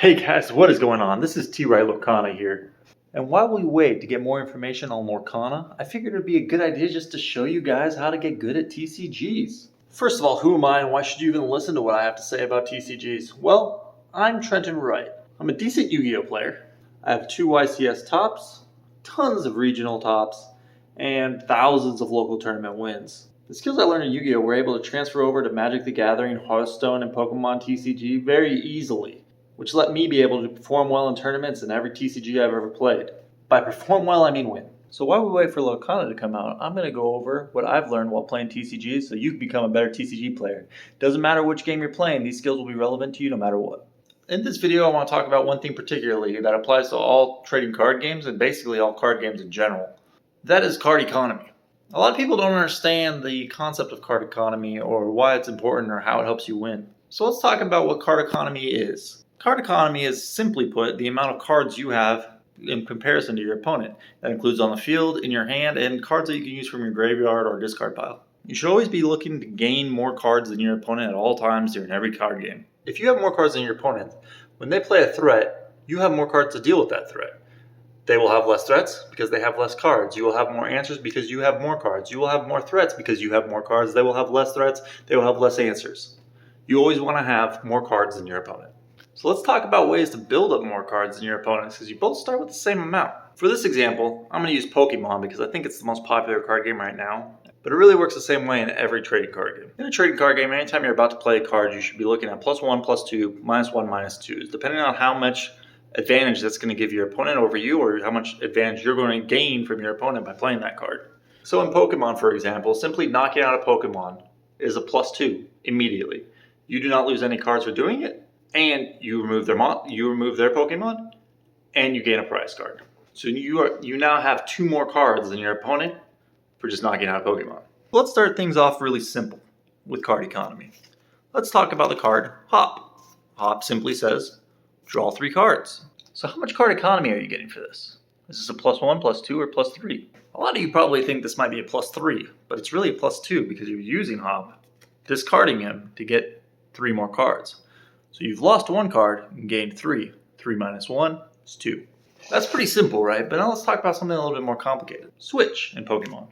Hey guys, what is going on? This is T. Wright Lorcana here. And while we wait to get more information on Lorcana, I figured it would be a good idea just to show you guys how to get good at TCGs. First of all, who am I and why should you even listen to what I have to say about TCGs? Well, I'm Trenton Wright. I'm a decent Yu-Gi-Oh player. I have 2 YCS tops, tons of regional tops, and thousands of local tournament wins. The skills I learned in Yu-Gi-Oh were able to transfer over to Magic the Gathering, Hearthstone, and Pokemon TCG very easily, which let me be able to perform well in tournaments in every TCG I've ever played. By perform well, I mean win. So while we wait for Lorcana to come out, I'm going to go over what I've learned while playing TCGs so you can become a better TCG player. Doesn't matter which game you're playing, these skills will be relevant to you no matter what. In this video, I want to talk about one thing particularly that applies to all trading card games and basically all card games in general. That is card economy. A lot of people don't understand the concept of card economy or why it's important or how it helps you win. So let's talk about what card economy is. Card economy is, simply put, the amount of cards you have in comparison to your opponent. That includes on the field, in your hand, and cards that you can use from your graveyard or discard pile. You should always be looking to gain more cards than your opponent at all times during every card game. If you have more cards than your opponent, when they play a threat, you have more cards to deal with that threat. They will have less threats because they have less cards. You will have more answers because you have more cards. You will have more threats because you have more cards. They will have less threats. They will have less answers. You always want to have more cards than your opponent. So let's talk about ways to build up more cards than your opponents because you both start with the same amount. For this example, I'm going to use Pokemon because I think it's the most popular card game right now. But it really works the same way in every trading card game. In a trading card game, anytime you're about to play a card, you should be looking at +1, +2, -1, -2s, depending on how much advantage that's going to give your opponent over you or how much advantage you're going to gain from your opponent by playing that card. So in Pokemon, for example, simply knocking out a Pokemon is a +2 immediately. You do not lose any cards for doing it, and you remove their Pokemon, and you gain a prize card. So you now have 2 more cards than your opponent for just knocking out a Pokemon. Let's start things off really simple with card economy. Let's talk about the card Hop. Hop simply says, draw 3 cards. So how much card economy are you getting for this? Is this a +1, +2, or +3? A lot of you probably think this might be a +3, but it's really a +2 because you're using Hop, discarding him to get 3 more cards. So you've lost 1 card and gained 3. 3 minus 1 is 2. That's pretty simple, right? But now let's talk about something a little bit more complicated. Switch in Pokemon.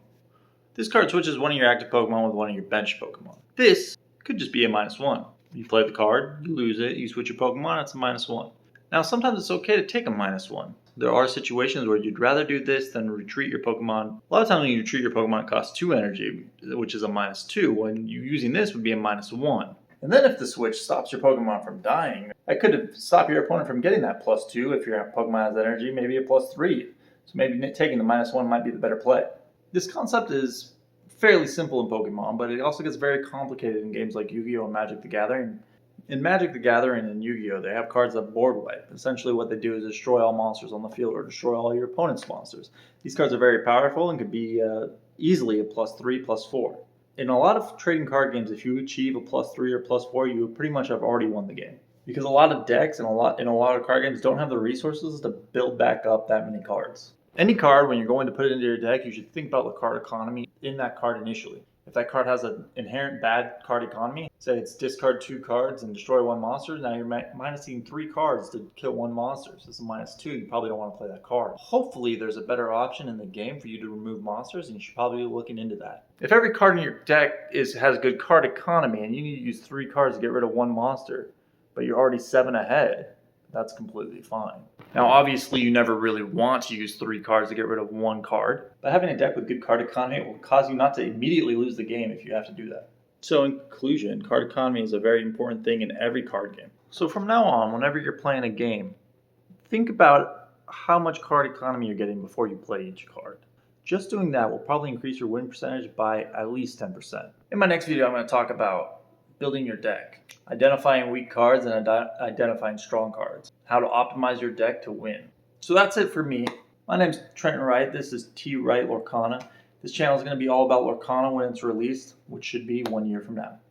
This card switches one of your active Pokemon with one of your bench Pokemon. This could just be a -1. You play the card, you lose it, you switch your Pokemon, it's a -1. Now sometimes it's okay to take a -1. There are situations where you'd rather do this than retreat your Pokemon. A lot of times when you retreat your Pokemon, it costs 2 energy, which is a -2, when you using this would be a -1. And then if the switch stops your Pokemon from dying, that could stop your opponent from getting that +2 if your Pokemon has energy, maybe a +3. So maybe taking the -1 might be the better play. This concept is fairly simple in Pokemon, but it also gets very complicated in games like Yu-Gi-Oh! And Magic the Gathering. In Magic the Gathering and Yu-Gi-Oh! They have cards that board wipe. Essentially what they do is destroy all monsters on the field or destroy all your opponent's monsters. These cards are very powerful and could be easily a +3, +4. In a lot of trading card games, if you achieve a +3 or +4, you pretty much have already won the game. Because a lot of decks and a lot of card games don't have the resources to build back up that many cards. Any card, when you're going to put it into your deck, you should think about the card economy in that card initially. If that card has an inherent bad card economy, say it's discard 2 cards and destroy 1 monster, now you're minusing 3 cards to kill 1 monster. So it's a -2, you probably don't want to play that card. Hopefully there's a better option in the game for you to remove monsters, and you should probably be looking into that. If every card in your deck has good card economy and you need to use 3 cards to get rid of 1 monster, but you're already 7 ahead, that's completely fine. Now obviously you never really want to use 3 cards to get rid of 1 card, but having a deck with good card economy will cause you not to immediately lose the game if you have to do that. So in conclusion, card economy is a very important thing in every card game. So from now on, whenever you're playing a game, think about how much card economy you're getting before you play each card. Just doing that will probably increase your win percentage by at least 10%. In my next video, I'm going to talk about building your deck, identifying weak cards and identifying strong cards, how to optimize your deck to win. So that's it for me. My name's Trenton Wright. This is T. Wright Lorcana. This channel is going to be all about Lorcana when it's released, which should be 1 year from now.